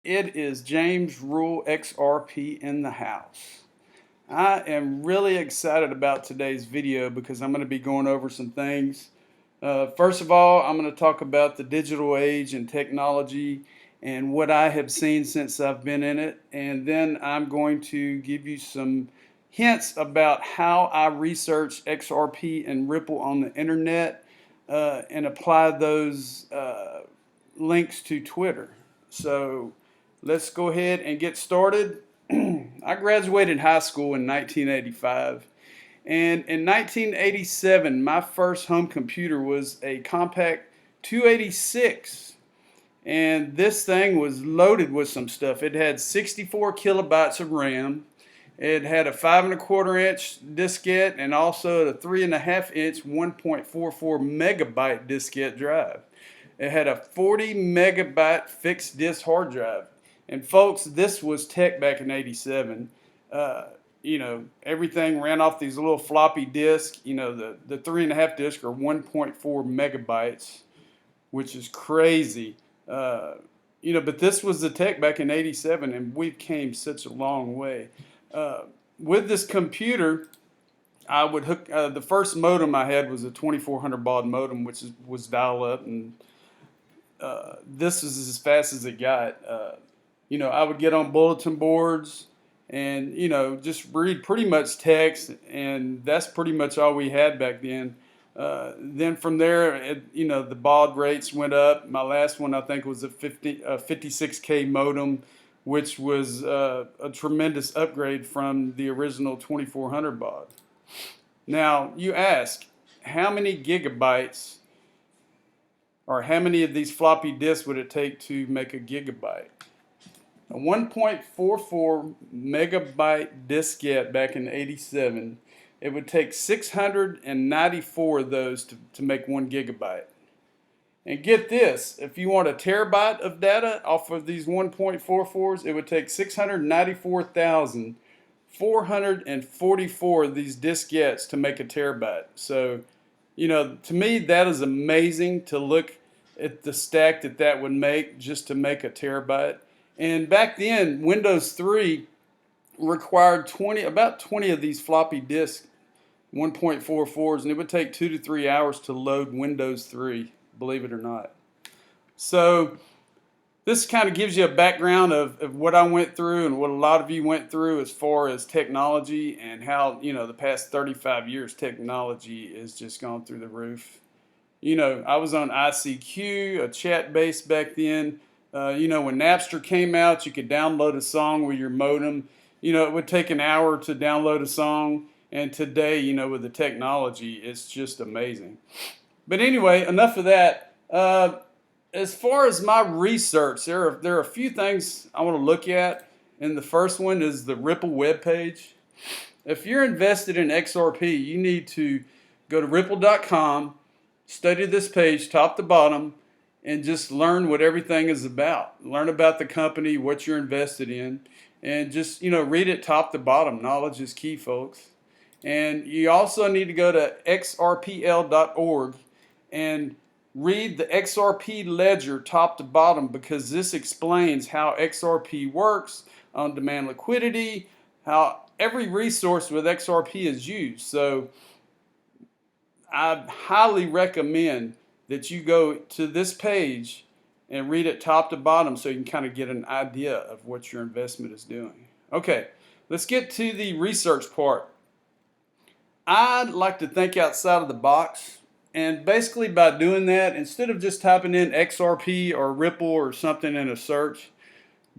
It is James Rule XRP in the house. I am really excited about today's video because I'm going to be going over some things. First of all, I'm going to talk about the digital age and technology and what I have seen since I've been in it. And then I'm going to give you some hints about how I research XRP and Ripple on the internet and apply those links to Twitter. So let's go ahead and get started. I graduated high school in 1985. And in 1987, my first home computer was a compact 286. And this thing was loaded with some stuff. It had 64 kilobytes of RAM. It had a 5.25-inch diskette and also a 3.5-inch 1.44 megabyte diskette drive. It had a 40 megabyte fixed disk hard drive. And folks, this was tech back in 87. Everything ran off these little floppy disks. The 3.5 disc are 1.4 megabytes, which is crazy. But this was the tech back in 87, and we've came such a long way. With this computer, I would hook, the first modem I had was a 2400 baud modem, which was dial up, and this is as fast as it got. I would get on bulletin boards and, just read pretty much text, and that's pretty much all we had back then. Then from there, the baud rates went up. My last one, I think, was a 56K modem, which was a tremendous upgrade from the original 2400 baud. Now, you ask, how many gigabytes or how many of these floppy disks would it take to make a gigabyte? A 1.44 megabyte diskette back in 87, it would take 694 of those to make 1 gigabyte. And get this, if you want a terabyte of data off of these 1.44s, it would take 694,444 of these diskettes to make a terabyte. So, to me, that is amazing to look at the stack that would make just to make a terabyte. And back then, Windows 3 required about 20 of these floppy disk 1.44s, and it would take 2 to 3 hours to load Windows 3, believe it or not. So this kind of gives you a background of what I went through and what a lot of you went through as far as technology, and how, the past 35 years technology has just gone through the roof. I was on ICQ, a chat base back then. When Napster came out, you could download a song with your modem. It would take an hour to download a song. And today, with the technology, it's just amazing. But anyway, enough of that. As far as my research, there are a few things I want to look at. And the first one is the Ripple webpage. If you're invested in XRP, you need to go to ripple.com, study this page top to bottom, and just learn what everything is about. Learn about the company, what you're invested in, and just, read it top to bottom. Knowledge is key, folks. And you also need to go to xrpl.org and read the XRP ledger top to bottom, because this explains how XRP works, on-demand liquidity, how every resource with XRP is used. So I highly recommend that you go to this page and read it top to bottom so you can kind of get an idea of what your investment is doing. Okay, let's get to the research part. I'd like to think outside of the box, and basically by doing that, instead of just typing in XRP or Ripple or something in a search,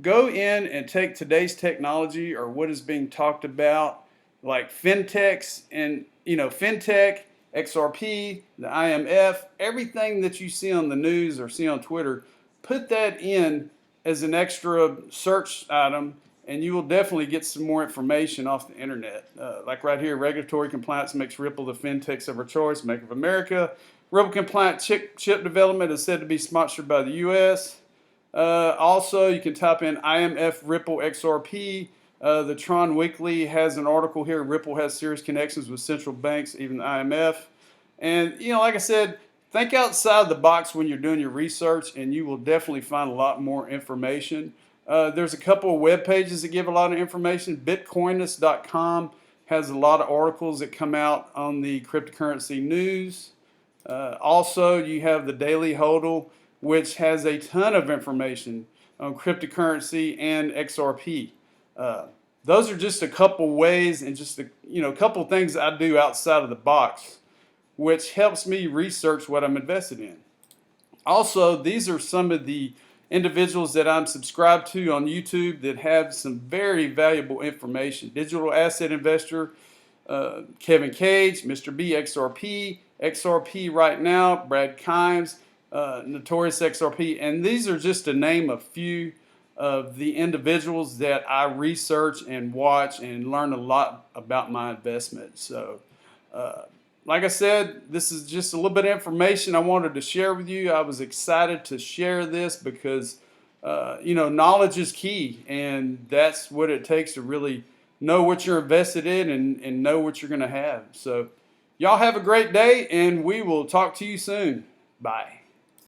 go in and take today's technology or what is being talked about, like fintechs and, fintech, XRP, the IMF, everything that you see on the news or see on Twitter, put that in as an extra search item, and you will definitely get some more information off the internet. Like right here, regulatory compliance makes Ripple the fintechs of our choice, Bank of America. Ripple compliant chip development is said to be sponsored by the U.S. Also, you can type in IMF Ripple XRP. The Tron Weekly has an article here. Ripple has serious connections with central banks, even the IMF. And, like I said, think outside the box when you're doing your research, and you will definitely find a lot more information. There's a couple of web pages that give a lot of information. Bitcoinist.com has a lot of articles that come out on the cryptocurrency news. Also, you have the Daily Hodel, which has a ton of information on cryptocurrency and XRP. Those are just a couple ways and just a couple things I do outside of the box, which helps me research what I'm invested in. Also, these are some of the individuals that I'm subscribed to on YouTube that have some very valuable information. Digital Asset Investor, Kevin Cage, Mr. B, XRP, XRP Right Now, Brad Kimes, Notorious XRP, and these are just to name a few of the individuals that I research and watch and learn a lot about my investment. So, like I said, this is just a little bit of information I wanted to share with you. I was excited to share this because, knowledge is key, and that's what it takes to really know what you're invested in and know what you're going to have. So, y'all have a great day, and we will talk to you soon. Bye.